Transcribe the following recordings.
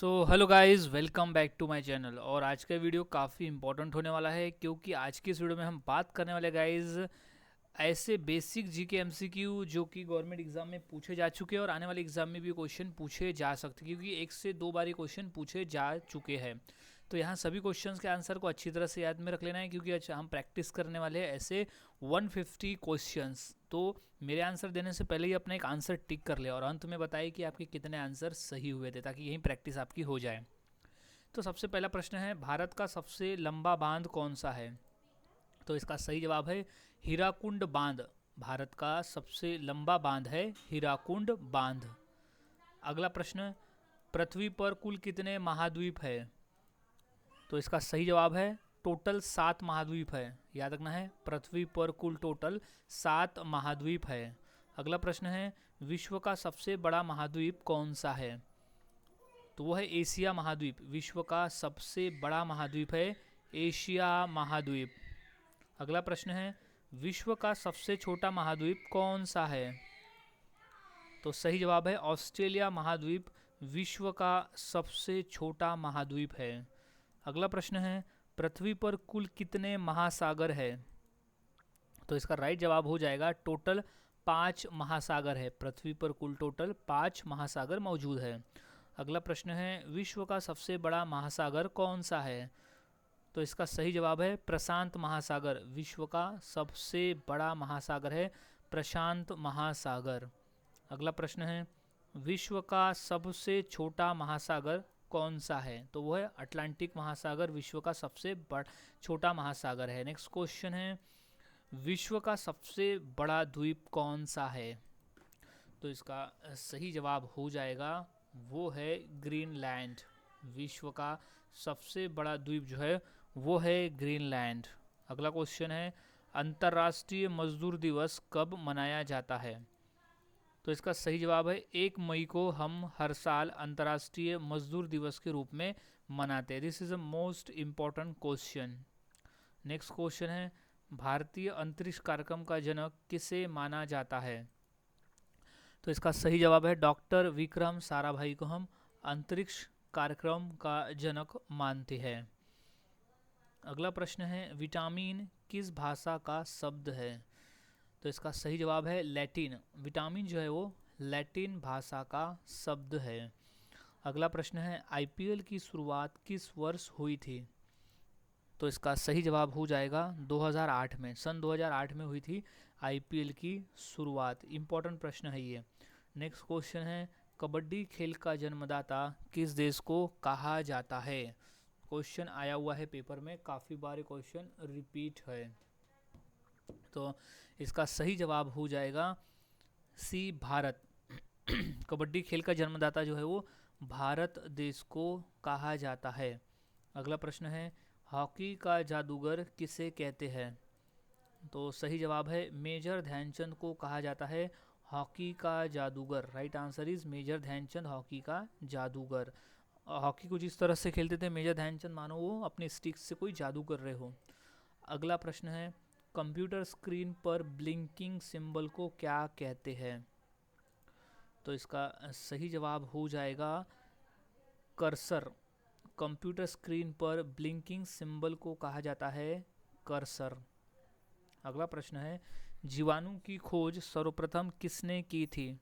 So hello guys, welcome back to my channel. और आज का वीडियो काफ़ी इंपॉर्टेंट होने वाला है क्योंकि आज की इस वीडियो में हम बात करने वाले गाइस ऐसे बेसिक जीके एमसीक्यू जो कि गवर्नमेंट एग्जाम में पूछे जा चुके हैं और आने वाले एग्जाम में भी क्वेश्चन पूछे जा सकते हैं, क्योंकि एक से दो बारी क्वेश्चन पूछे जा चुके हैं। तो यहाँ सभी क्वेश्चंस के आंसर को अच्छी तरह से याद में रख लेना है, क्योंकि आज हम प्रैक्टिस करने वाले हैं ऐसे 150 क्वेश्चंस। तो मेरे आंसर देने से पहले ही अपना एक आंसर टिक कर ले और अंत में बताइए कि आपके कितने आंसर सही हुए थे, ताकि यही प्रैक्टिस आपकी हो जाए। तो सबसे पहला प्रश्न है, भारत का सबसे लंबा बांध कौन सा है? तो इसका सही जवाब है हीराकुंड बांध। भारत का सबसे लंबा बांध है हीराकुंड बांध। अगला प्रश्न, पृथ्वी पर कुल कितने महाद्वीप है? तो इसका सही जवाब है टोटल 7 महाद्वीप है। याद रखना है, पृथ्वी पर कुल टोटल 7 महाद्वीप है। अगला प्रश्न है, विश्व का सबसे बड़ा महाद्वीप कौन सा है? तो वो है एशिया महाद्वीप। विश्व का सबसे बड़ा महाद्वीप है एशिया महाद्वीप। अगला प्रश्न है, विश्व का सबसे छोटा महाद्वीप कौन सा है? तो सही जवाब है ऑस्ट्रेलिया महाद्वीप विश्व का सबसे छोटा महाद्वीप है। अगला प्रश्न है, पृथ्वी पर कुल कितने महासागर है? तो इसका राइट जवाब हो जाएगा टोटल 5 महासागर है। पृथ्वी पर कुल टोटल 5 महासागर मौजूद है। अगला प्रश्न है, विश्व का सबसे बड़ा महासागर कौन सा है? तो इसका सही जवाब है प्रशांत महासागर। विश्व का सबसे बड़ा महासागर है प्रशांत महासागर। अगला प्रश्न है, विश्व का सबसे छोटा महासागर कौन सा है? तो वो है अटलांटिक महासागर विश्व का सबसे छोटा महासागर है। नेक्स्ट क्वेश्चन है, विश्व का सबसे बड़ा द्वीप कौन सा है? तो इसका सही जवाब हो जाएगा वो है ग्रीनलैंड। विश्व का सबसे बड़ा द्वीप जो है वो है ग्रीनलैंड। अगला क्वेश्चन है, अंतर्राष्ट्रीय मजदूर दिवस कब मनाया जाता है? तो इसका सही जवाब है 1 मई को हम हर साल अंतर्राष्ट्रीय मजदूर दिवस के रूप में मनाते हैं। This is a most important question. Next question है, भारतीय अंतरिक्ष कार्यक्रम का जनक किसे माना जाता है? तो इसका सही जवाब है डॉक्टर विक्रम साराभाई को हम अंतरिक्ष कार्यक्रम का जनक मानते हैं। अगला प्रश्न है, विटामिन किस भाषा का शब्द है? तो इसका सही जवाब है लैटिन। विटामिन जो है वो लैटिन भाषा का शब्द है। अगला प्रश्न है, आईपीएल की शुरुआत किस वर्ष हुई थी? तो इसका सही जवाब हो जाएगा 2008 में। सन 2008 में हुई थी आईपीएल की शुरुआत। इम्पोर्टेंट प्रश्न है ये। नेक्स्ट क्वेश्चन है, कबड्डी खेल का जन्मदाता किस देश को कहा जाता है? क्वेश्चन आया हुआ है पेपर में, काफ़ी बार क्वेश्चन रिपीट है। तो इसका सही जवाब हो जाएगा सी, भारत। कबड्डी खेल का जन्मदाता जो है वो भारत देश को कहा जाता है। अगला प्रश्न है, हॉकी का जादूगर किसे कहते हैं? तो सही जवाब है मेजर ध्यानचंद को कहा जाता है हॉकी का जादूगर। Right answer is Major Dhyan Chand hockey का जादूगर। हॉकी को जिस तरह से खेलते थे मेजर ध्यानचंद, मानो वो अपने स्टिक से कोई जादू कर रहे हो। अगला प्रश्न है, कंप्यूटर स्क्रीन पर ब्लिंकिंग सिंबल को क्या कहते हैं? तो इसका सही जवाब हो जाएगा कर्सर। कंप्यूटर स्क्रीन पर ब्लिंकिंग सिंबल को कहा जाता है कर्सर। अगला प्रश्न है, जीवाणु की खोज सर्वप्रथम किसने की थी?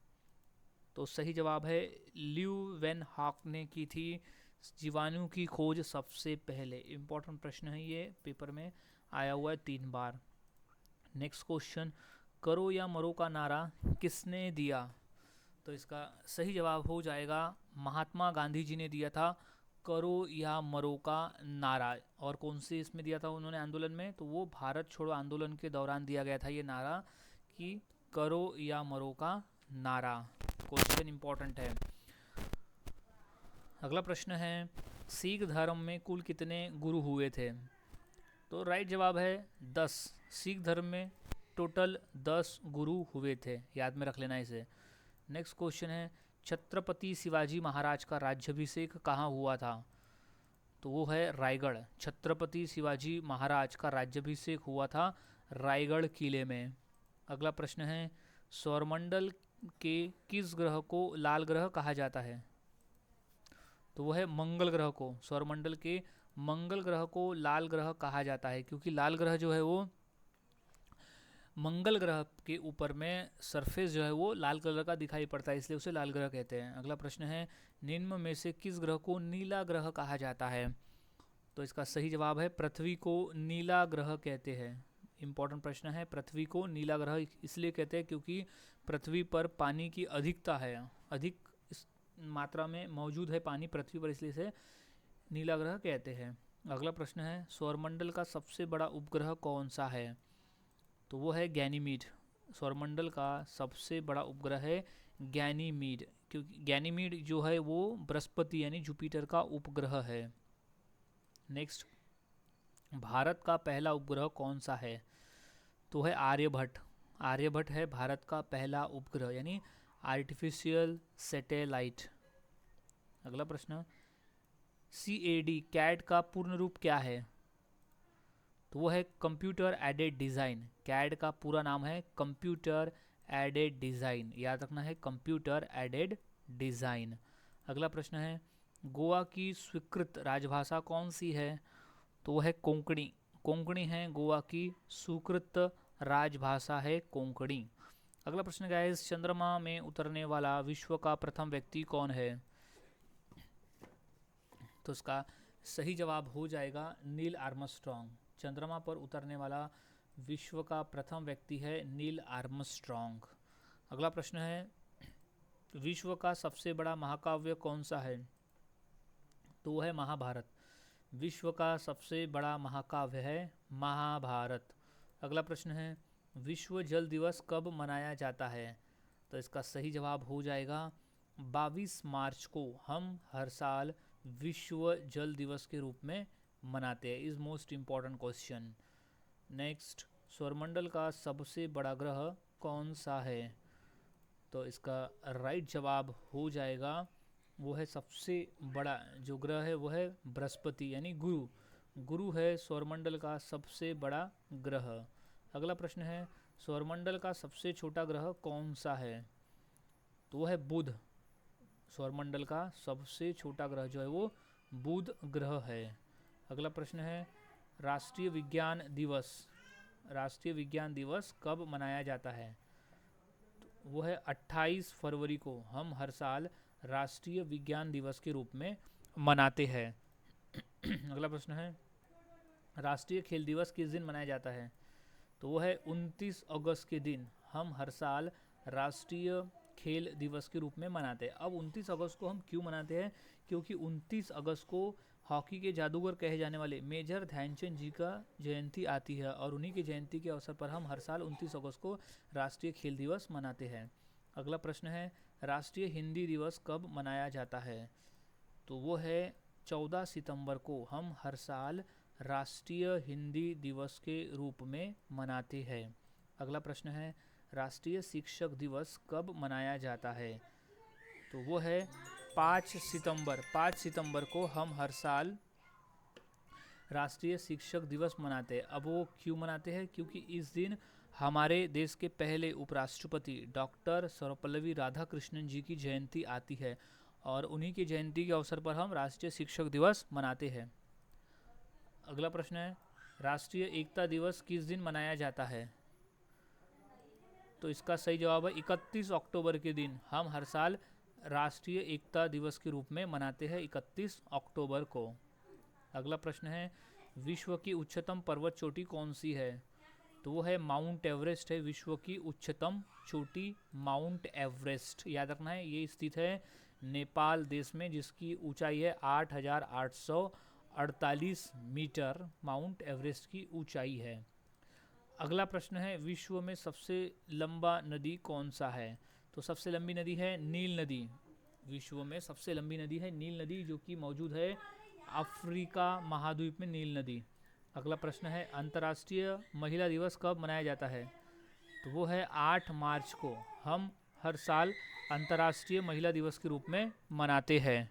तो सही जवाब है ल्यू वेन हॉक ने की थी जीवाणु की खोज सबसे पहले। इंपॉर्टेंट प्रश्न है ये, पेपर में आया हुआ है 3 बार। नेक्स्ट क्वेश्चन, करो या मरो का नारा किसने दिया? तो इसका सही जवाब हो जाएगा महात्मा गांधी जी ने दिया था करो या मरो का नारा। और कौन से इसमें दिया था उन्होंने आंदोलन में? तो वो भारत छोड़ो आंदोलन के दौरान दिया गया था ये नारा कि करो या मरो का नारा। क्वेश्चन इंपॉर्टेंट है। अगला प्रश्न है, सिख धर्म में कुल कितने गुरु हुए थे? तो राइट जवाब है 10। सिख धर्म में टोटल 10 गुरु हुए थे। याद में रख लेना इसे। नेक्स्ट क्वेश्चन है, छत्रपति शिवाजी महाराज का राज्याभिषेक कहाँ हुआ था? तो वो है रायगढ़। छत्रपति शिवाजी महाराज का राज्याभिषेक हुआ था रायगढ़ किले में। अगला प्रश्न है, सौरमंडल के किस ग्रह को लाल ग्रह कहा जाता है? तो वो है मंगल ग्रह को, सौरमंडल के मंगल ग्रह को लाल ग्रह कहा जाता है, क्योंकि लाल ग्रह जो है वो मंगल ग्रह के ऊपर में सरफेस जो है वो लाल कलर का दिखाई पड़ता है, इसलिए उसे लाल ग्रह कहते हैं। अगला प्रश्न है, निम्न में से किस ग्रह को नीला ग्रह कहा जाता है? तो इसका सही जवाब है पृथ्वी को नीला ग्रह कहते हैं। इंपॉर्टेंट प्रश्न है, पृथ्वी को नीला ग्रह इसलिए कहते हैं क्योंकि पृथ्वी पर पानी की अधिकता है, अधिक इस मात्रा में मौजूद है पानी पृथ्वी पर, इसलिए इसे नीला ग्रह कहते हैं। अगला प्रश्न है, सौरमंडल का सबसे बड़ा उपग्रह कौन सा है? तो वो है गैनीमीड। सौरमंडल का सबसे बड़ा उपग्रह है गैनीमीड, क्योंकि गैनीमीड जो है वो बृहस्पति यानी जुपिटर का उपग्रह है। नेक्स्ट, भारत का पहला उपग्रह कौन सा है? तो है आर्यभट्ट। आर्यभट्ट है भारत का पहला उपग्रह यानी आर्टिफिशियल सैटेलाइट। अगला प्रश्न, CAD कैड का पूर्ण रूप क्या है? तो वो है कंप्यूटर एडेड डिज़ाइन। कैड का पूरा नाम है कंप्यूटर एडेड डिज़ाइन, याद रखना है कंप्यूटर एडेड डिज़ाइन। अगला प्रश्न है, गोवा की स्वीकृत राजभाषा कौन सी है? तो वो है कोंकणी। कोंकणी है गोवा की स्वीकृत राजभाषा है कोंकणी। अगला प्रश्न गाइस, चंद्रमा में उतरने वाला विश्व का प्रथम व्यक्ति कौन है? तो इसका सही जवाब हो जाएगा नील आर्मस्ट्रॉन्ग। चंद्रमा पर उतरने वाला विश्व का प्रथम व्यक्ति है नील आर्मस्ट्रॉन्ग। अगला प्रश्न है, विश्व का सबसे बड़ा महाकाव्य कौन सा है? तो वो है महाभारत। विश्व का सबसे बड़ा महाकाव्य है महाभारत। अगला प्रश्न है, विश्व जल दिवस कब मनाया जाता है? तो इसका सही जवाब हो जाएगा 22 मार्च को हम हर साल विश्व जल दिवस के रूप में मनाते हैं। Is most important question. Next, सौरमंडल का सबसे बड़ा ग्रह कौन सा है? तो इसका राइट जवाब हो जाएगा, वो है सबसे बड़ा जो ग्रह है वो है बृहस्पति यानी गुरु। गुरु है सौरमंडल का सबसे बड़ा ग्रह। अगला प्रश्न है, सौरमंडल का सबसे छोटा ग्रह कौन सा है? तो वो है बुध। सौरमंडल का सबसे छोटा ग्रह जो है वो बुध ग्रह है। अगला प्रश्न है, राष्ट्रीय विज्ञान दिवस, राष्ट्रीय विज्ञान दिवस कब मनाया जाता है? तो वो है 28 फरवरी को हम हर साल राष्ट्रीय विज्ञान दिवस के रूप में मनाते हैं। अगला प्रश्न है, राष्ट्रीय खेल दिवस किस दिन मनाया जाता है? तो वो है 29 अगस्त के दिन हम हर साल राष्ट्रीय खेल दिवस के रूप में मनाते हैं। अब 29 अगस्त को हम क्यों मनाते हैं? क्योंकि 29 अगस्त को हॉकी के जादूगर कहे जाने वाले मेजर ध्यानचंद जी का जयंती आती है और उन्हीं की जयंती के अवसर पर हम हर साल 29 अगस्त को राष्ट्रीय खेल दिवस मनाते हैं। अगला प्रश्न है, राष्ट्रीय हिंदी दिवस कब मनाया जाता है? तो वो है 14 सितंबर को हम हर साल राष्ट्रीय हिंदी दिवस के रूप में मनाते हैं। अगला प्रश्न है, राष्ट्रीय शिक्षक दिवस कब मनाया जाता है? तो वो है 5 सितंबर। 5 सितंबर को हम हर साल राष्ट्रीय शिक्षक दिवस मनाते हैं। अब वो क्यों मनाते हैं? क्योंकि इस दिन हमारे देश के पहले उपराष्ट्रपति डॉक्टर सर्वपल्लवी राधाकृष्णन जी की जयंती आती है और उन्हीं की जयंती के अवसर पर हम राष्ट्रीय शिक्षक दिवस मनाते हैं। अगला प्रश्न है, राष्ट्रीय एकता दिवस किस दिन मनाया जाता है? तो इसका सही जवाब है 31 अक्टूबर के दिन हम हर साल राष्ट्रीय एकता दिवस के रूप में मनाते हैं 31 अक्टूबर को। अगला प्रश्न है, विश्व की उच्चतम पर्वत चोटी कौन सी है? तो वो है माउंट एवरेस्ट है विश्व की उच्चतम चोटी, माउंट एवरेस्ट। याद रखना है ये स्थित है नेपाल देश में, जिसकी ऊंचाई है 8,848 मीटर माउंट एवरेस्ट की ऊंचाई है। अगला प्रश्न है, विश्व में सबसे लंबा नदी कौन सा है? तो सबसे लंबी नदी है नील नदी। विश्व में सबसे लंबी नदी है नील नदी, जो कि मौजूद है अफ्रीका महाद्वीप में नील नदी। अगला प्रश्न है, अंतर्राष्ट्रीय महिला दिवस कब मनाया जाता है? तो वो है 8 मार्च को हम हर साल अंतर्राष्ट्रीय महिला दिवस के रूप में मनाते हैं।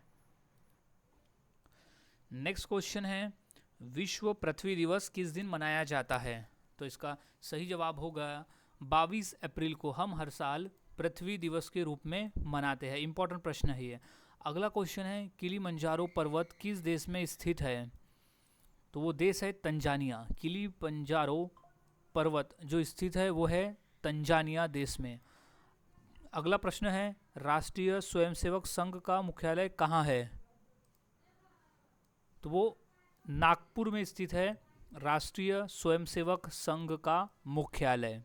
नेक्स्ट क्वेश्चन है, विश्व पृथ्वी दिवस किस दिन मनाया जाता है? तो इसका सही जवाब होगा 22 अप्रैल को हम हर साल पृथ्वी दिवस के रूप में मनाते हैं। इंपॉर्टेंट प्रश्न है ये। अगला क्वेश्चन है, किलिमंजारो पर्वत किस देश में स्थित है? तो वो देश है तंजानिया। किलिमंजारो पर्वत जो स्थित है वो है तंजानिया देश में। अगला प्रश्न है, राष्ट्रीय स्वयंसेवक संघ का मुख्यालय कहाँ है? तो वो नागपुर में स्थित है राष्ट्रीय स्वयंसेवक संघ का मुख्यालय।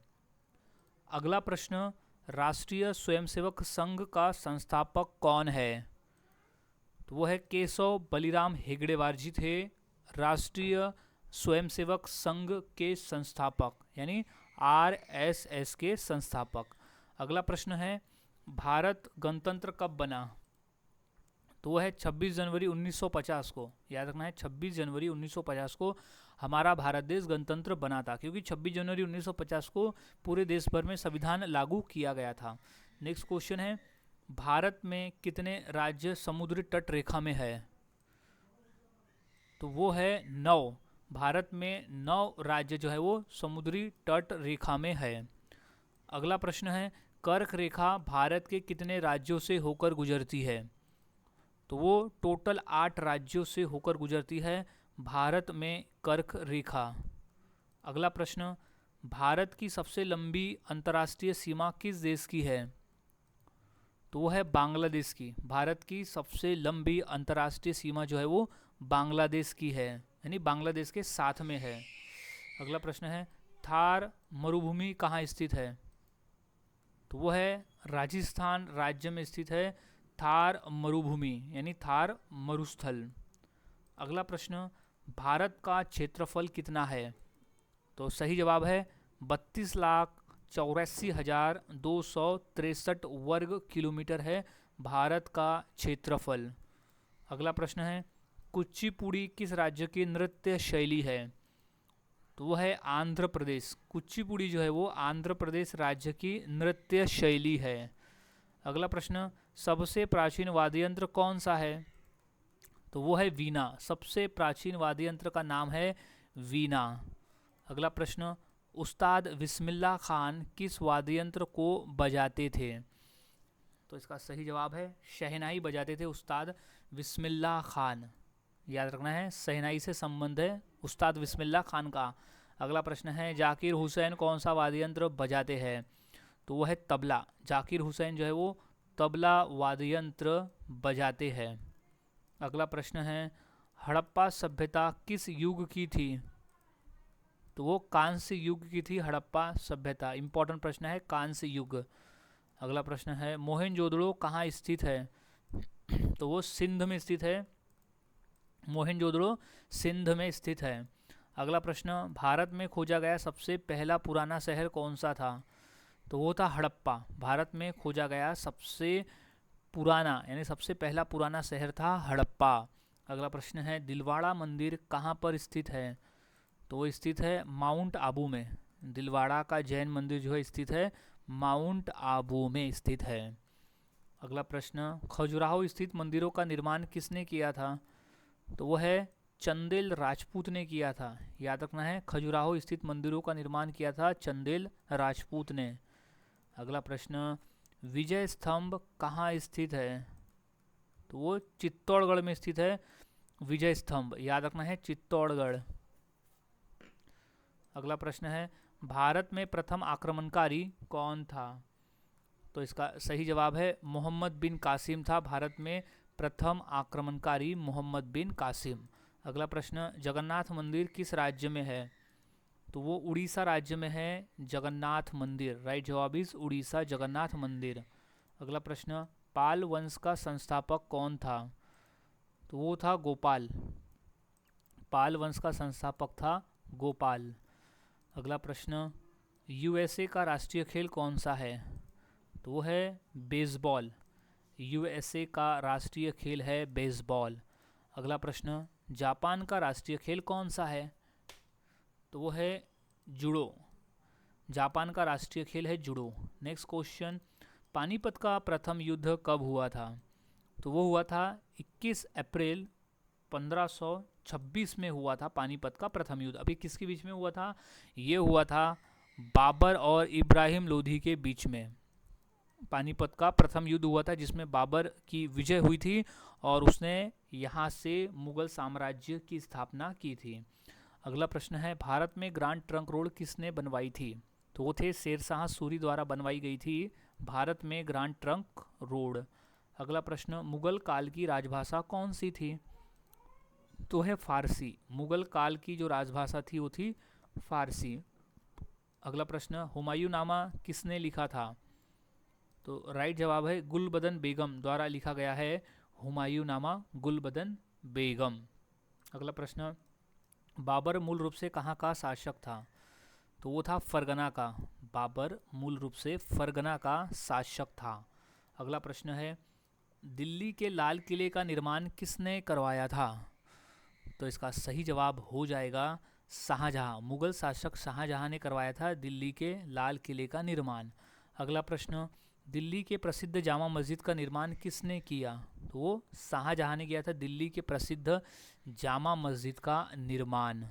अगला प्रश्न, राष्ट्रीय स्वयंसेवक संघ का संस्थापक कौन है? तो वो है केशव बलिराम हेगड़ेवार जी थे राष्ट्रीय स्वयंसेवक संघ के संस्थापक, यानी आरएसएस के संस्थापक। अगला प्रश्न है, भारत गणतंत्र कब बना? तो वो है 26 जनवरी 1950 को। याद रखना है 26 जनवरी 1950 को हमारा भारत देश गणतंत्र बना था, क्योंकि 26 जनवरी 1950 को पूरे देश भर में संविधान लागू किया गया था। नेक्स्ट क्वेश्चन है, भारत में कितने राज्य समुद्री तट रेखा में है? तो वो है 9। भारत में 9 राज्य जो है वो समुद्री तट रेखा में है। अगला प्रश्न है, कर्क रेखा भारत के कितने राज्यों से होकर गुजरती है? तो वो टोटल 8 राज्यों से होकर गुजरती है भारत में कर्क रेखा। अगला प्रश्न, भारत की सबसे लंबी अंतर्राष्ट्रीय सीमा किस देश की है? तो वो है बांग्लादेश की। भारत की सबसे लंबी अंतर्राष्ट्रीय सीमा जो है वो बांग्लादेश की है, यानी बांग्लादेश के साथ में है। अगला प्रश्न है, थार मरुभूमि कहाँ स्थित है? तो वो है राजस्थान राज्य में स्थित है थार मरुभूमि, यानी थार मरुस्थल। अगला प्रश्न, भारत का क्षेत्रफल कितना है? तो सही जवाब है 32,84,263 वर्ग किलोमीटर है भारत का क्षेत्रफल। अगला प्रश्न है, कुचिपुड़ी किस राज्य की नृत्य शैली है? तो वो है आंध्र प्रदेश। कुचिपुड़ी जो है वो आंध्र प्रदेश राज्य की नृत्य शैली है। अगला प्रश्न, सबसे प्राचीन वाद्य यंत्र कौन सा है? तो वो है वीणा। सबसे प्राचीन वाद्य यंत्र का नाम है वीणा। अगला प्रश्न, उस्ताद बिस्मिल्लाह खान किस वाद्य यंत्र को बजाते थे? तो इसका सही जवाब है शहनाई बजाते थे उस्ताद बिस्मिल्लाह खान। याद रखना है शहनाई से संबंध है उस्ताद बिस्मिल्लाह खान का। अगला प्रश्न है, जाकिर हुसैन कौन सा वाद्य यंत्र बजाते हैं? तो वो है तबला। जाकिर हुसैन जो है वो तबला वाद्य यंत्र बजाते हैं। अगला प्रश्न है, हड़प्पा सभ्यता किस युग की थी? तो वो कांस्य युग की थी हड़प्पा सभ्यता। इंपॉर्टेंट प्रश्न है कांस्य युग। अगला प्रश्न है, मोहनजोदड़ो कहाँ स्थित है? तो वो सिंध में स्थित है। मोहनजोदड़ो सिंध में स्थित है। अगला प्रश्न, भारत में खोजा गया सबसे पहला पुराना शहर कौन सा था? तो वो था हड़प्पा। भारत में खोजा गया सबसे पुराना, यानी सबसे पहला पुराना शहर था हड़प्पा। अगला प्रश्न है, दिलवाड़ा मंदिर कहाँ पर स्थित है? तो वो स्थित है माउंट आबू में। दिलवाड़ा का जैन मंदिर जो है स्थित है माउंट आबू में स्थित है। अगला प्रश्न, खजुराहो स्थित मंदिरों का निर्माण किसने किया था? तो वो है चंदेल राजपूत ने किया था। याद रखना है खजुराहो स्थित मंदिरों का निर्माण किया था चंदेल राजपूत ने। अगला प्रश्न, विजय स्तंभ कहाँ स्थित है? तो वो चित्तौड़गढ़ में स्थित है विजय स्तंभ। याद रखना है चित्तौड़गढ़। अगला प्रश्न है, भारत में प्रथम आक्रमणकारी कौन था? तो इसका सही जवाब है मोहम्मद बिन कासिम था। भारत में प्रथम आक्रमणकारी मोहम्मद बिन कासिम। अगला प्रश्न, जगन्नाथ मंदिर किस राज्य में है? तो वो उड़ीसा राज्य में है जगन्नाथ मंदिर। राइट जवाब इज उड़ीसा जगन्नाथ मंदिर। अगला प्रश्न, पाल वंश का संस्थापक कौन था? तो वो था गोपाल। पाल वंश का संस्थापक था गोपाल। अगला प्रश्न, यूएसए का राष्ट्रीय खेल कौन सा है? तो वो है बेसबॉल। यूएसए का राष्ट्रीय खेल है बेसबॉल। अगला प्रश्न, जापान का राष्ट्रीय खेल कौन सा है? तो वो है जूडो। जापान का राष्ट्रीय खेल है जूडो। नेक्स्ट क्वेश्चन, पानीपत का प्रथम युद्ध कब हुआ था? तो वो हुआ था 21 अप्रैल 1526 में हुआ था पानीपत का प्रथम युद्ध। अभी किसके बीच में हुआ था? ये हुआ था बाबर और इब्राहिम लोधी के बीच में। पानीपत का प्रथम युद्ध हुआ था जिसमें बाबर की विजय हुई थी और उसने यहाँ से मुगल साम्राज्य की स्थापना की थी। अगला प्रश्न है, भारत में ग्रांड ट्रंक रोड किसने बनवाई थी? तो वो थे शेरशाह सूरी द्वारा बनवाई गई थी भारत में ग्रांड ट्रंक रोड। अगला प्रश्न, मुगल काल की राजभाषा कौन सी थी? तो है फारसी। मुगल काल की जो राजभाषा थी वो थी फारसी। अगला प्रश्न, हुमायूं नामा किसने लिखा था? तो राइट जवाब है गुलबदन बेगम द्वारा लिखा गया है हुमायूं नामा गुलबदन बेगम। अगला प्रश्न, बाबर मूल रूप से कहाँ का शासक था? तो वो था फरगना का। बाबर मूल रूप से फरगना का शासक था। अगला प्रश्न है, दिल्ली के लाल किले का निर्माण किसने करवाया था? तो इसका सही जवाब हो जाएगा शाहजहां। मुगल शासक शाहजहां ने करवाया था दिल्ली के लाल किले का निर्माण। अगला प्रश्न, दिल्ली के प्रसिद्ध जामा मस्जिद का निर्माण किसने किया? तो वो शाहजहां ने किया था दिल्ली के प्रसिद्ध जामा मस्जिद का निर्माण।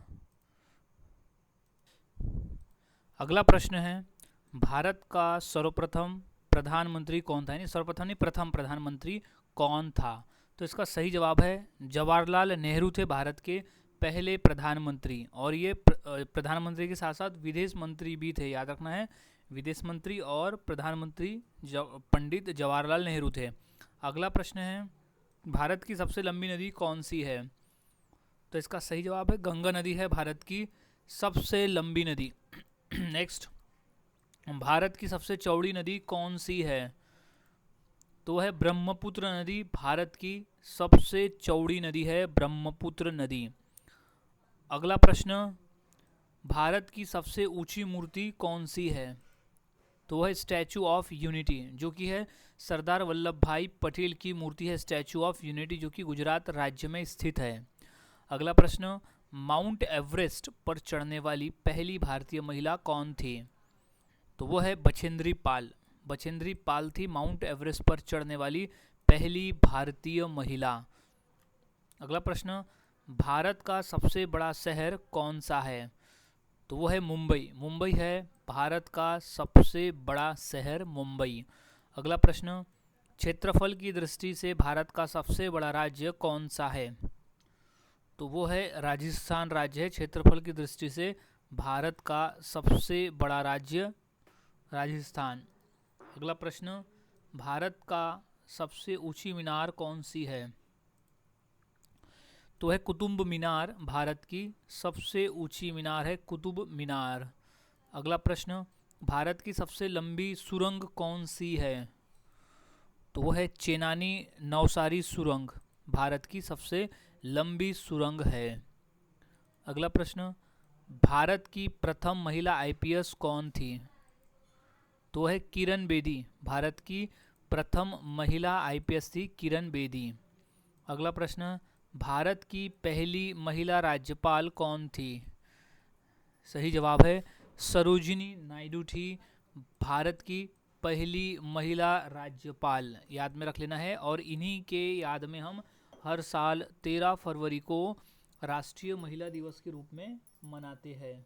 अगला प्रश्न है, भारत का सर्वप्रथम प्रधानमंत्री कौन था? यानी सर्वप्रथम नहीं, प्रथम प्रधानमंत्री कौन था? तो इसका सही जवाब है जवाहरलाल नेहरू थे भारत के पहले प्रधानमंत्री। और ये प्रधानमंत्री के साथ साथ विदेश मंत्री भी थे, याद रखना है, विदेश मंत्री और प्रधानमंत्री पंडित जवाहरलाल नेहरू थे। अगला प्रश्न है, भारत की सबसे लंबी नदी कौन सी है? तो इसका सही जवाब है गंगा नदी है भारत की सबसे लंबी नदी। नेक्स्ट, भारत की सबसे चौड़ी नदी कौन सी है? तो है ब्रह्मपुत्र नदी भारत की सबसे चौड़ी नदी है, ब्रह्मपुत्र नदी। अगला प्रश्न, भारत की सबसे ऊंची मूर्ति कौन सी है? तो वह स्टैचू ऑफ यूनिटी, जो कि है सरदार वल्लभ भाई पटेल की मूर्ति है, स्टैचू ऑफ यूनिटी, जो कि गुजरात राज्य में स्थित है। अगला प्रश्न, माउंट एवरेस्ट पर चढ़ने वाली पहली भारतीय महिला कौन थी? तो वो है बछेंद्री पाल। बछेंद्री पाल थी माउंट एवरेस्ट पर चढ़ने वाली पहली भारतीय महिला। अगला प्रश्न, भारत का सबसे बड़ा शहर कौन सा है? तो वो है मुंबई। मुंबई है भारत का सबसे बड़ा शहर, मुंबई। अगला प्रश्न, क्षेत्रफल की दृष्टि से भारत का सबसे बड़ा राज्य कौन सा है? तो वो है राजस्थान राज्य है क्षेत्रफल की दृष्टि से भारत का सबसे बड़ा राज्य राजस्थान। अगला प्रश्न, भारत का सबसे ऊंची मीनार कौन सी है? तो है कुतुब मीनार, भारत की सबसे ऊंची मीनार है कुतुब मीनार। अगला प्रश्न, भारत की सबसे लंबी सुरंग कौन सी है? तो वो है चेनानी नवसारी सुरंग, भारत की सबसे लंबी सुरंग है। अगला प्रश्न, भारत की प्रथम महिला आईपीएस कौन थी? तो है किरण बेदी, भारत की प्रथम महिला आईपीएस थी किरण बेदी। अगला प्रश्न, भारत की पहली महिला राज्यपाल कौन थी? सही जवाब है सरोजिनी नायडू थी भारत की पहली महिला राज्यपाल, याद में रख लेना है। और इन्हीं के याद में हम हर साल 13 फरवरी को राष्ट्रीय महिला दिवस के रूप में मनाते हैं।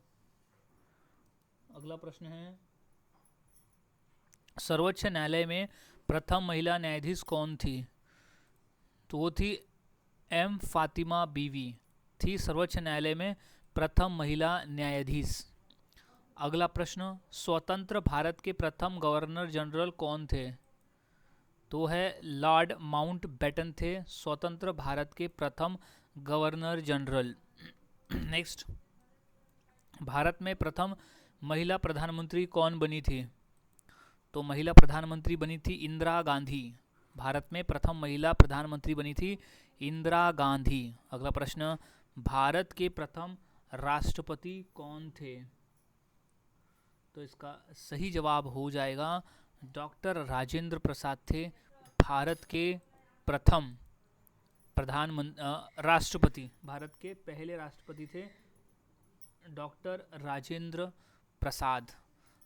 अगला प्रश्न है, सर्वोच्च न्यायालय में प्रथम महिला न्यायाधीश कौन थी? तो वो थी एम फातिमा बीवी, थी सर्वोच्च न्यायालय में प्रथम महिला न्यायाधीश। अगला प्रश्न, स्वतंत्र भारत के प्रथम गवर्नर जनरल कौन थे? तो है लॉर्ड माउंटबेटन थे स्वतंत्र भारत के प्रथम गवर्नर जनरल। नेक्स्ट, भारत में प्रथम महिला प्रधानमंत्री कौन बनी थी? तो महिला प्रधानमंत्री बनी थी इंदिरा गांधी। भारत में प्रथम महिला प्रधानमंत्री बनी थी इंदिरा गांधी। अगला प्रश्न, भारत के प्रथम राष्ट्रपति कौन थे? तो इसका सही जवाब हो जाएगा डॉक्टर राजेंद्र प्रसाद थे भारत के प्रथम राष्ट्रपति, भारत के पहले राष्ट्रपति थे डॉक्टर राजेंद्र प्रसाद।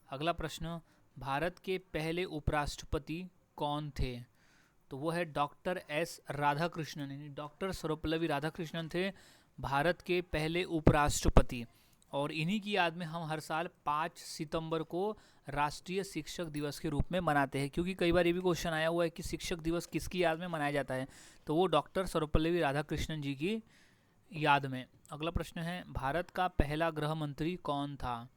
अगला प्रश्न, भारत के पहले उपराष्ट्रपति कौन थे? तो वो है डॉक्टर एस राधाकृष्णन, यानी डॉक्टर सर्वपल्लवी राधाकृष्णन थे भारत के पहले उपराष्ट्रपति। और इन्हीं की याद में हम हर साल 5 सितंबर को राष्ट्रीय शिक्षक दिवस के रूप में मनाते हैं। क्योंकि कई बार ये भी क्वेश्चन आया हुआ है कि शिक्षक दिवस किसकी याद में मनाया जाता है, तो वो डॉक्टर सर्वपल्ली राधाकृष्णन जी की याद में। अगला प्रश्न है, भारत का पहला गृह मंत्री कौन था?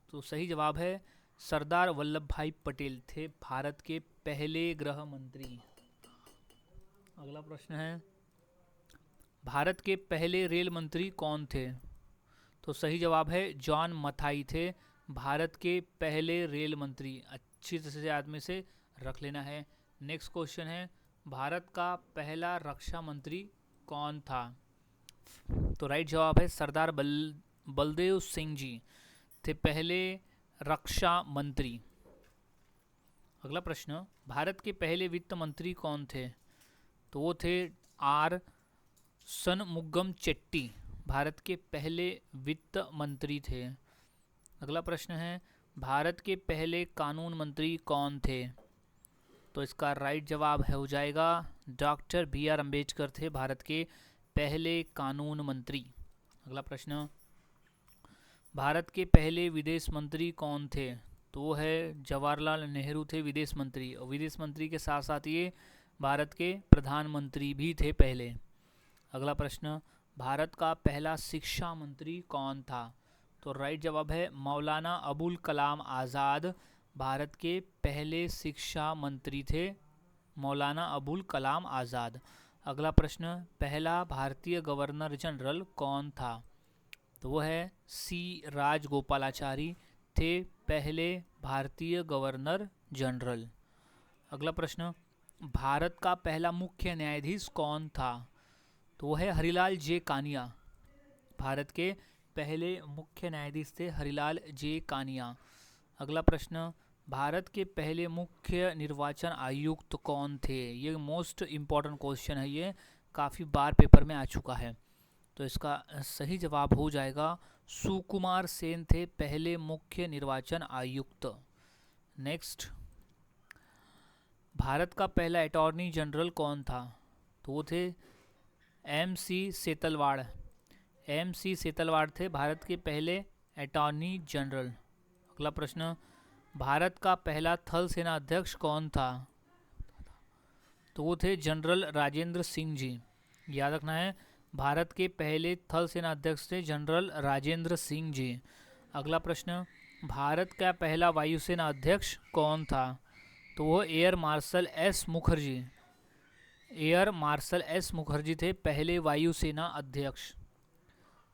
तो सही जवाब है सरदार वल्लभ भाई पटेल थे भारत के पहले गृह मंत्री। अगला प्रश्न है, भारत के पहले रेल मंत्री कौन थे? तो सही जवाब है जॉन मथाई थे भारत के पहले रेल मंत्री। अच्छी तरह से याद में से रख लेना है। नेक्स्ट क्वेश्चन है, भारत का पहला रक्षा मंत्री कौन था? तो राइट जवाब है सरदार बलदेव सिंह जी थे पहले रक्षा मंत्री। अगला प्रश्न, भारत के पहले वित्त मंत्री कौन थे? तो वो थे आर सनमुगम चेट्टी, भारत के पहले वित्त मंत्री थे। अगला प्रश्न है, भारत के पहले कानून मंत्री कौन थे? तो इसका राइट जवाब हो जाएगा डॉक्टर BR अम्बेडकर थे भारत के पहले कानून मंत्री। अगला प्रश्न, भारत के पहले विदेश मंत्री कौन थे? तो वो है जवाहरलाल नेहरू थे विदेश मंत्री, और विदेश मंत्री के साथ साथ ये भारत के प्रधानमंत्री भी थे पहले। अगला प्रश्न, भारत का पहला शिक्षा मंत्री कौन था? तो राइट जवाब है मौलाना अबुल कलाम आज़ाद भारत के पहले शिक्षा मंत्री थे, मौलाना अबुल कलाम आज़ाद। अगला प्रश्न, पहला भारतीय गवर्नर जनरल कौन था? तो वो है C राजगोपालाचारी थे पहले भारतीय गवर्नर जनरल। अगला प्रश्न, भारत का पहला मुख्य न्यायाधीश कौन था? तो वो है हरिलाल जे कानिया, भारत के पहले मुख्य न्यायाधीश थे हरिलाल जे कानिया। अगला प्रश्न, भारत के पहले मुख्य निर्वाचन आयुक्त कौन थे? ये मोस्ट इम्पॉर्टेंट क्वेश्चन है, ये काफ़ी बार पेपर में आ चुका है। तो इसका सही जवाब हो जाएगा सुकुमार सेन थे पहले मुख्य निर्वाचन आयुक्त। नेक्स्ट, भारत का पहला अटॉर्नी जनरल कौन था? तो वो थे MC सेतलवाड़, MC सेतलवाड़ थे भारत के पहले अटॉर्नी जनरल। अगला प्रश्न, भारत का पहला थल सेना अध्यक्ष कौन था? तो वो थे जनरल राजेंद्र सिंह जी। याद रखना है, भारत के पहले थल सेना अध्यक्ष थे जनरल राजेंद्र सिंह जी। अगला प्रश्न, भारत का पहला वायुसेना अध्यक्ष कौन था? तो वो air marshal S Mukherjee, air marshal S Mukherjee थे पहले वायुसेना अध्यक्ष।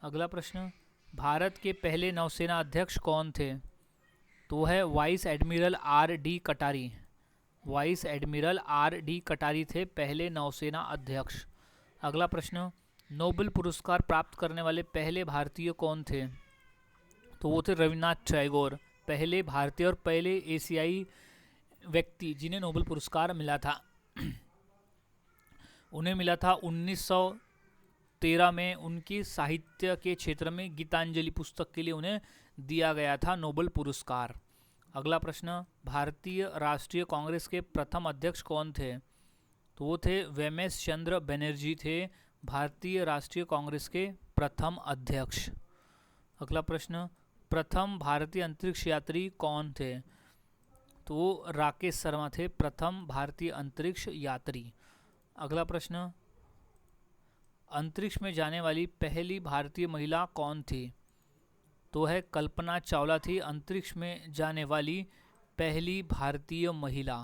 अगला प्रश्न, भारत के पहले नौसेना अध्यक्ष कौन थे? तो वो है वाइस एडमिरल R.D. कटारी, वाइस एडमिरल R.D. कटारी थे पहले नौसेना अध्यक्ष। अगला प्रश्न, नोबेल पुरस्कार प्राप्त करने वाले पहले भारतीय कौन थे? तो वो थे रविन्द्रनाथ टैगोर, पहले भारतीय और पहले एशियाई व्यक्ति जिन्हें नोबेल पुरस्कार मिला था। उन्हें मिला था 1913 में, उनकी साहित्य के क्षेत्र में गीतांजलि पुस्तक के लिए उन्हें दिया गया था नोबेल पुरस्कार। अगला प्रश्न, भारतीय राष्ट्रीय कांग्रेस के प्रथम अध्यक्ष कौन थे? तो वो थे वेमेश चंद्र बनर्जी थे भारतीय राष्ट्रीय कांग्रेस के प्रथम अध्यक्ष। अगला प्रश्न, प्रथम भारतीय अंतरिक्ष यात्री कौन थे? तो वो राकेश शर्मा थे प्रथम भारतीय अंतरिक्ष यात्री। अगला प्रश्न, अंतरिक्ष में जाने वाली पहली भारतीय महिला कौन थी? तो है कल्पना चावला थी अंतरिक्ष में जाने वाली पहली भारतीय महिला।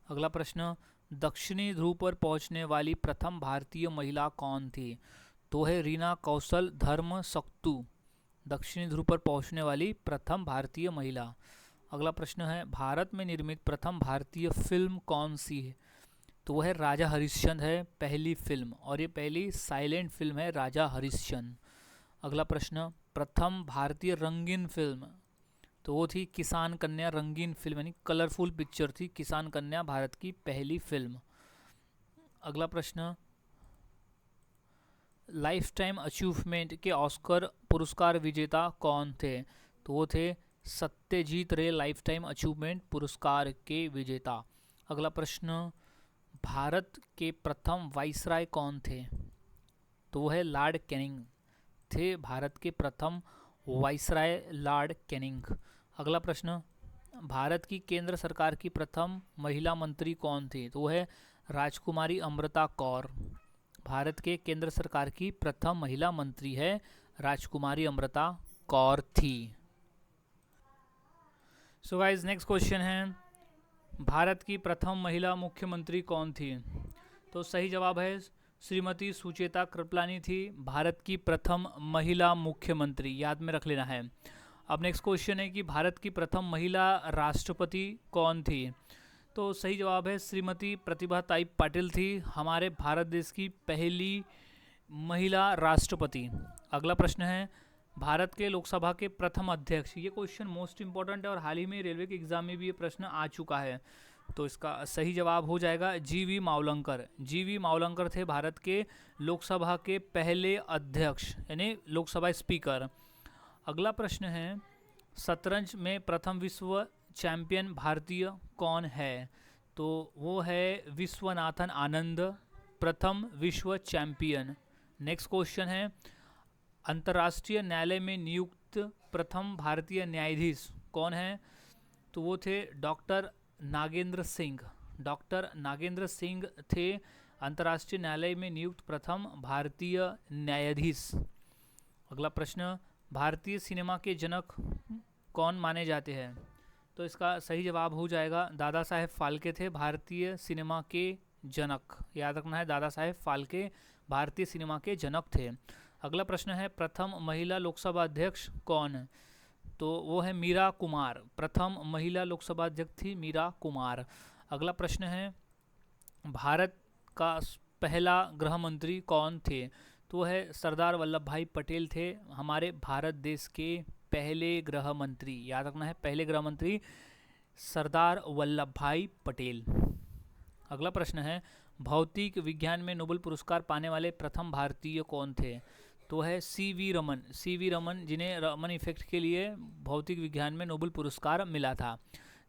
अगला प्रश्न, दक्षिणी ध्रुव पर पहुंचने वाली प्रथम भारतीय महिला कौन थी? तो है रीना कौशल धर्मसक्तु, दक्षिणी ध्रुव पर पहुंचने वाली प्रथम भारतीय महिला। अगला प्रश्न है, भारत में निर्मित प्रथम भारतीय फिल्म कौन सी है? तो वह है राजा हरिश्चंद्र है पहली फिल्म, और ये पहली साइलेंट फिल्म है राजा हरिश्चंद्र। अगला प्रश्न, प्रथम भारतीय रंगीन फिल्म? तो वो थी किसान कन्या रंगीन फिल्म, यानी कलरफुल पिक्चर थी किसान कन्या, भारत की पहली फिल्म। अगला प्रश्न, लाइफ टाइम अचीवमेंट के ऑस्कर पुरस्कार विजेता कौन थे? तो वो थे सत्यजीत रे, लाइफ टाइम अचीवमेंट पुरस्कार के विजेता। अगला प्रश्न, भारत के प्रथम वाइसराय कौन थे? तो वो है लॉर्ड कैनिंग थे भारत के प्रथम वाइसराय लॉर्ड कैनिंग। अगला प्रश्न, भारत की केंद्र सरकार की प्रथम महिला मंत्री कौन थी? तो वो है राजकुमारी अमृता कौर। भारत के केंद्र सरकार की प्रथम महिला मंत्री है राजकुमारी अमृता कौर थी। सो गाइस नेक्स्ट क्वेश्चन है, भारत की प्रथम महिला मुख्यमंत्री कौन थी? तो सही जवाब है श्रीमती सुचेता कृपलानी थी भारत की प्रथम महिला मुख्यमंत्री, याद में रख लेना है। अब नेक्स्ट क्वेश्चन है कि भारत की प्रथम महिला राष्ट्रपति कौन थी? तो सही जवाब है श्रीमती प्रतिभा ताई पाटिल थी हमारे भारत देश की पहली महिला राष्ट्रपति। अगला प्रश्न है, भारत के लोकसभा के प्रथम अध्यक्ष। ये क्वेश्चन मोस्ट इंपॉर्टेंट है और हाल ही में रेलवे के एग्जाम में भी ये प्रश्न आ चुका है। तो इसका सही जवाब हो जाएगा जीवी मावलंकर। जीवी मावलंकर थे भारत के लोकसभा के पहले अध्यक्ष यानी लोकसभा स्पीकर। अगला प्रश्न है, शतरंज में प्रथम विश्व चैंपियन भारतीय कौन है? तो वो है विश्वनाथन आनंद, प्रथम विश्व चैंपियन। नेक्स्ट क्वेश्चन है, अंतर्राष्ट्रीय न्यायालय में नियुक्त प्रथम भारतीय न्यायाधीश कौन है? तो वो थे डॉक्टर नागेंद्र सिंह। डॉक्टर नागेंद्र सिंह थे अंतर्राष्ट्रीय न्यायालय में नियुक्त प्रथम भारतीय न्यायाधीश। अगला प्रश्न, भारतीय सिनेमा के जनक कौन माने जाते हैं? तो इसका सही जवाब हो जाएगा दादा साहेब फाल्के थे भारतीय सिनेमा के जनक। याद रखना है, दादा साहेब फाल्के भारतीय सिनेमा के जनक थे। अगला प्रश्न है, प्रथम महिला लोकसभा अध्यक्ष कौन? तो वो है मीरा कुमार। प्रथम महिला लोकसभा अध्यक्ष थी मीरा कुमार। अगला प्रश्न है, भारत का पहला गृह मंत्री कौन थे? तो है सरदार वल्लभ भाई पटेल थे हमारे भारत देश के पहले गृह मंत्री। याद रखना है, पहले गृह मंत्री सरदार वल्लभ भाई पटेल। अगला प्रश्न है, भौतिक विज्ञान में नोबेल पुरस्कार पाने वाले प्रथम भारतीय कौन थे? तो है सीवी रमन। सीवी रमन, जिन्हें रमन इफेक्ट के लिए भौतिक विज्ञान में नोबेल पुरस्कार मिला था।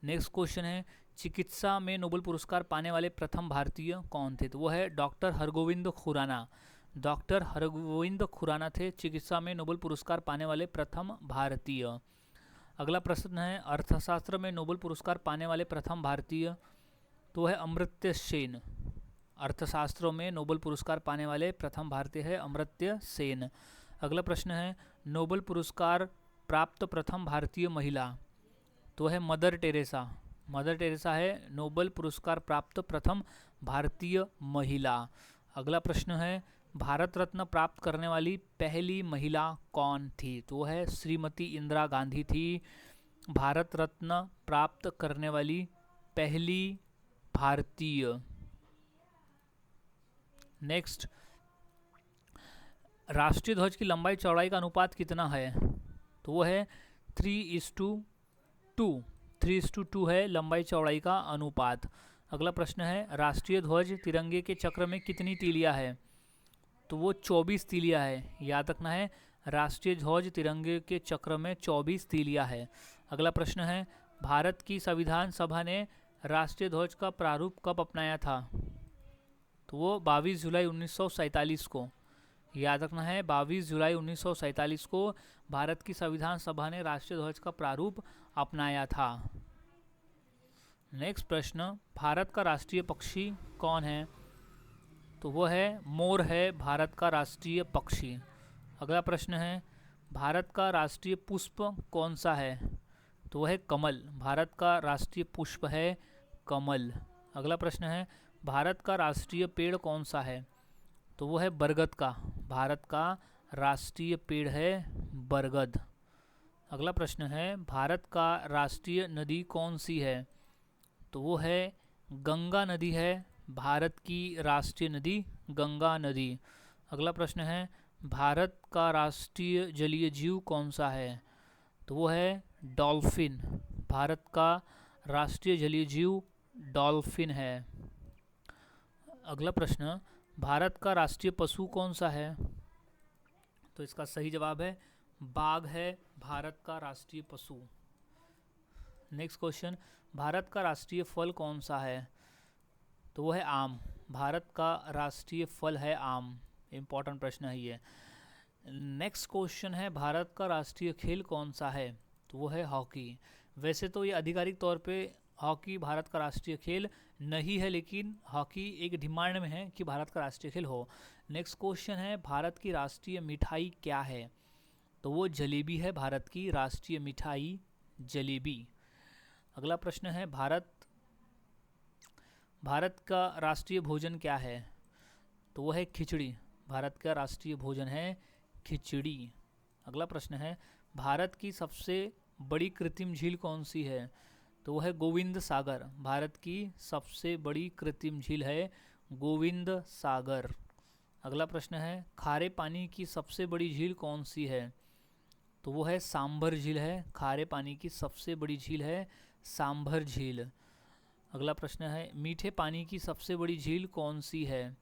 नेक्स्ट क्वेश्चन है, चिकित्सा में नोबेल पुरस्कार पाने वाले प्रथम भारतीय कौन थे? तो वो है डॉक्टर हरगोविंद खुराना। डॉक्टर हरगोविंद खुराना थे चिकित्सा में नोबेल पुरस्कार पाने वाले प्रथम भारतीय। अगला प्रश्न है, अर्थशास्त्र में नोबेल पुरस्कार पाने वाले प्रथम भारतीय। तो है अमर्त्य सेन। अर्थशास्त्रों में नोबेल पुरस्कार पाने वाले प्रथम भारतीय है अमर्त्य सेन। अगला प्रश्न है, नोबेल पुरस्कार प्राप्त प्रथम भारतीय महिला। तो है मदर टेरेसा। मदर टेरेसा है नोबेल पुरस्कार प्राप्त प्रथम भारतीय महिला। अगला प्रश्न है, भारत रत्न प्राप्त करने वाली पहली महिला कौन थी? तो है श्रीमती इंदिरा गांधी थी भारत रत्न प्राप्त करने वाली पहली भारतीय। नेक्स्ट, राष्ट्रीय ध्वज की लंबाई चौड़ाई का अनुपात कितना है? तो वो है 3:2। 3:2 है लंबाई चौड़ाई का अनुपात। अगला प्रश्न है, राष्ट्रीय ध्वज तिरंगे के चक्र में कितनी तीलियां है? तो वो 24 तीलियां है। याद रखना है, राष्ट्रीय ध्वज तिरंगे के चक्र में 24 तीलियां है। अगला प्रश्न है, भारत की संविधान सभा ने राष्ट्रीय ध्वज का प्रारूप कब अपनाया था? तो वो 22 जुलाई 1947 को। याद रखना है, 22 जुलाई 1947 को भारत की संविधान सभा ने राष्ट्रीय ध्वज का प्रारूप अपनाया था। नेक्स्ट प्रश्न, भारत का राष्ट्रीय पक्षी कौन है? तो वो है मोर है भारत का राष्ट्रीय पक्षी। अगला प्रश्न है, भारत का राष्ट्रीय पुष्प कौन सा है? तो वह है कमल। भारत का राष्ट्रीय पुष्प है कमल। अगला प्रश्न है, भारत का राष्ट्रीय पेड़ कौन सा है? तो वो है बरगद का। भारत का राष्ट्रीय पेड़ है बरगद। अगला प्रश्न है, भारत का राष्ट्रीय नदी कौन सी है? तो वो है गंगा नदी है भारत की राष्ट्रीय नदी गंगा नदी। अगला प्रश्न है, भारत का राष्ट्रीय जलीय जीव कौन सा है? तो वो है डॉल्फिन। भारत का राष्ट्रीय जलीय जीव डॉल्फिन है। अगला प्रश्न, भारत का राष्ट्रीय पशु कौन सा है? तो इसका सही जवाब है बाघ है भारत का राष्ट्रीय पशु। नेक्स्ट क्वेश्चन, भारत का राष्ट्रीय फल कौन सा है? तो वो है आम। भारत का राष्ट्रीय फल है आम। इम्पॉर्टेंट प्रश्न है ये। नेक्स्ट क्वेश्चन है, भारत का राष्ट्रीय खेल कौन सा है? तो वो है हॉकी। वैसे तो ये आधिकारिक तौर पे हॉकी भारत का राष्ट्रीय खेल नहीं है, लेकिन हॉकी एक डिमांड में है कि भारत का राष्ट्रीय खेल हो। नेक्स्ट क्वेश्चन है, भारत की राष्ट्रीय मिठाई क्या है? तो वो जलेबी है, भारत की राष्ट्रीय मिठाई जलेबी। अगला प्रश्न है, भारत का राष्ट्रीय भोजन क्या है? तो वो है खिचड़ी। भारत का राष्ट्रीय भोजन है खिचड़ी। अगला प्रश्न है, भारत की सबसे बड़ी कृत्रिम झील कौन सी है? तो वो है गोविंद सागर। भारत की सबसे बड़ी कृत्रिम झील है गोविंद सागर। अगला प्रश्न है, खारे पानी की सबसे बड़ी झील कौन सी है? तो वो है सांभर झील है। खारे पानी की सबसे बड़ी झील है सांभर झील। अगला प्रश्न है, मीठे पानी की सबसे बड़ी झील कौन सी है?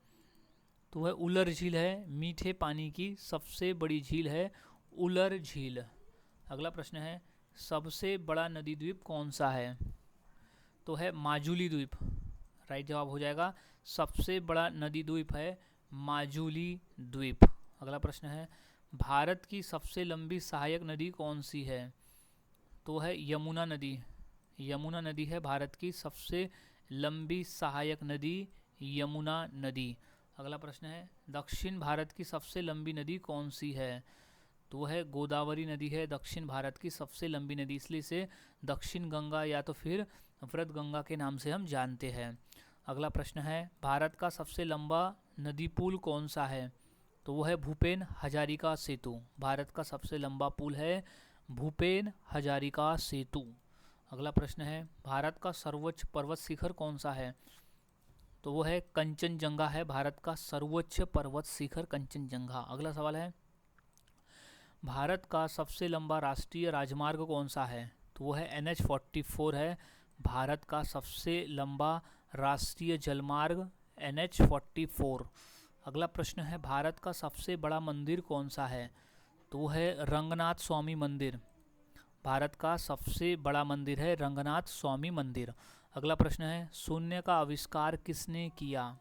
तो वह उलर झील है। मीठे पानी की सबसे बड़ी झील है उलर झील। अगला प्रश्न है, सबसे बड़ा नदी द्वीप कौन सा है? तो है माजुली द्वीप। राइट जवाब हो जाएगा, सबसे बड़ा नदी द्वीप है माजुली द्वीप। अगला प्रश्न है, भारत की सबसे लंबी सहायक नदी कौन सी है? तो है यमुना नदी। यमुना नदी है भारत की सबसे लंबी सहायक नदी, यमुना नदी। अगला प्रश्न है, दक्षिण भारत की सबसे लंबी नदी कौन सी है? तो वह है गोदावरी नदी है दक्षिण भारत की सबसे लंबी नदी, इसलिए इसे दक्षिण गंगा या तो फिर व्रत गंगा के नाम से हम जानते हैं। अगला प्रश्न है, भारत का सबसे लंबा नदी पुल कौन सा है? तो वह है भूपेन हजारिका सेतु। भारत का सबसे लंबा पुल है भूपेन हजारिका सेतु। अगला प्रश्न है, भारत का सर्वोच्च पर्वत शिखर कौन सा है? तो वो है कंचनजंगा है। भारत का सर्वोच्च पर्वत शिखर कंचनजंगा। अगला सवाल है, भारत का सबसे लंबा राष्ट्रीय राजमार्ग कौन सा है? तो वो है NH-44 है। भारत का सबसे लंबा राष्ट्रीय जलमार्ग NH-44। अगला प्रश्न है, भारत का सबसे बड़ा मंदिर कौन सा है? तो वो है रंगनाथ स्वामी मंदिर। भारत का सबसे बड़ा मंदिर है रंगनाथ स्वामी मंदिर। अगला प्रश्न है, शून्य का आविष्कार किसने किया?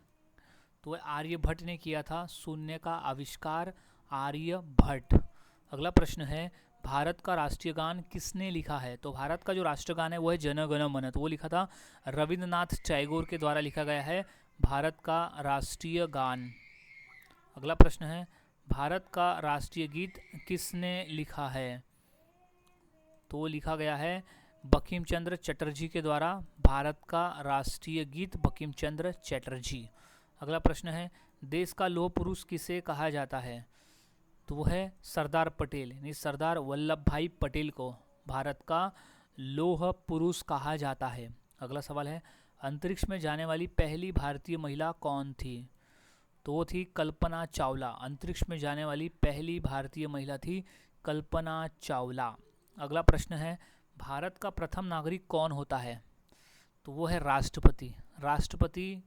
तो आर्यभट्ट ने किया था शून्य का आविष्कार, आर्यभट्ट। अगला प्रश्न है, भारत का राष्ट्रीय गान किसने लिखा है? तो भारत का जो राष्ट्रगान है वो है जन गण मन। तो वो लिखा था रविंद्रनाथ टैगोर के द्वारा लिखा गया है भारत का राष्ट्रीय गान। अगला प्रश्न है, भारत का राष्ट्रीय गीत किसने लिखा है? तो वो लिखा गया है बंकिम चंद्र चटर्जी के द्वारा। भारत का राष्ट्रीय गीत बंकिम चंद्र चटर्जी। अगला प्रश्न है, देश का लौह पुरुष किसे कहा जाता है? तो वो है सरदार पटेल, यानी सरदार वल्लभ भाई पटेल को भारत का लौह पुरुष कहा जाता है। अगला सवाल है, अंतरिक्ष में जाने वाली पहली भारतीय महिला कौन थी? तो वो थी कल्पना चावला। अंतरिक्ष में जाने वाली पहली भारतीय महिला थी कल्पना चावला। अगला प्रश्न है, भारत का प्रथम नागरिक कौन होता है? तो वो है राष्ट्रपति। राष्ट्रपति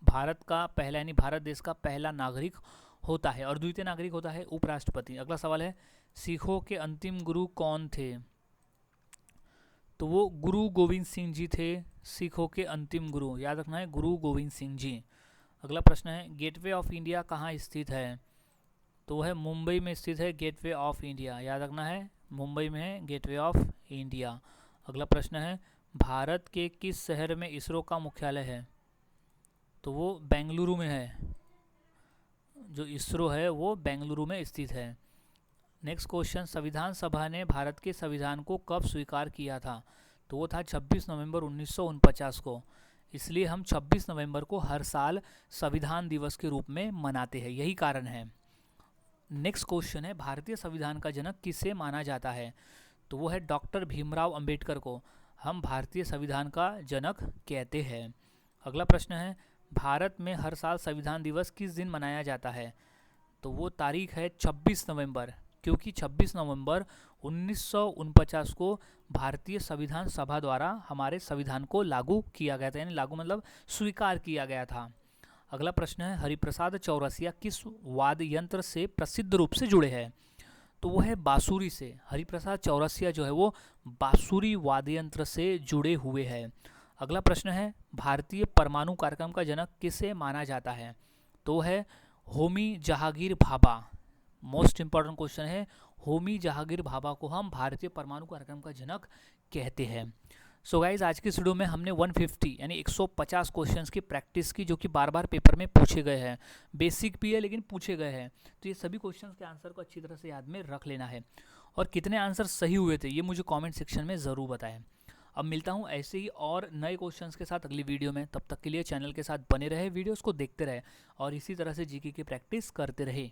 भारत का पहला, यानी भारत देश का पहला नागरिक होता है, और द्वितीय नागरिक होता है उपराष्ट्रपति। अगला सवाल है, सिखों के अंतिम गुरु कौन थे? तो वो गुरु गोविंद सिंह जी थे सिखों के अंतिम गुरु। याद रखना है, गुरु गोविंद सिंह जी। अगला प्रश्न है, गेटवे ऑफ इंडिया कहाँ स्थित है? तो वह मुंबई में स्थित है गेटवे ऑफ इंडिया। याद रखना है, मुंबई में है गेटवे ऑफ इंडिया। अगला प्रश्न है, भारत के किस शहर में इसरो का मुख्यालय है? तो वो बेंगलुरु में है। जो इसरो है वो बेंगलुरु में स्थित है। नेक्स्ट क्वेश्चन, संविधान सभा ने भारत के संविधान को कब स्वीकार किया था? तो वो था 26 नवंबर 1949 को। इसलिए हम 26 नवंबर को हर साल संविधान दिवस के रूप में मनाते हैं, यही कारण है। नेक्स्ट क्वेश्चन है, भारतीय संविधान का जनक किसे माना जाता है? तो वो है डॉक्टर भीमराव अंबेडकर को हम भारतीय संविधान का जनक कहते हैं। अगला प्रश्न है, भारत में हर साल संविधान दिवस किस दिन मनाया जाता है? तो वो तारीख है 26 नवंबर, क्योंकि 26 नवंबर 1949 को भारतीय संविधान सभा द्वारा हमारे संविधान को लागू किया गया था, यानी लागू मतलब स्वीकार किया गया था। अगला प्रश्न है, हरिप्रसाद चौरसिया किस वाद्य यंत्र से प्रसिद्ध रूप से जुड़े हैं? तो वो है बांसुरी से। हरिप्रसाद चौरसिया जो है वो बांसुरी वाद्य यंत्र से जुड़े हुए हैं। अगला प्रश्न है, भारतीय परमाणु कार्यक्रम का जनक किसे माना जाता है? तो है Homi Jahangir Bhabha. Most important question है, होमी जहांगीर भाभा को हम भारतीय परमाणु कार्यक्रम का जनक कहते हैं। सो गाइज आज की वीडियो में हमने 150 यानी 150 क्वेश्चंस की प्रैक्टिस की, जो कि बार बार पेपर में पूछे गए हैं। बेसिक भी है लेकिन पूछे गए हैं, तो ये सभी क्वेश्चंस के आंसर को अच्छी तरह से याद में रख लेना है। और कितने आंसर सही हुए थे ये मुझे कमेंट सेक्शन में ज़रूर बताएं। अब मिलता हूँ ऐसे ही और नए क्वेश्चंस के साथ अगली वीडियो में। तब तक के लिए चैनल के साथ बने रहे, वीडियोज़ को देखते रहे और इसी तरह से जीके की प्रैक्टिस करते रहे।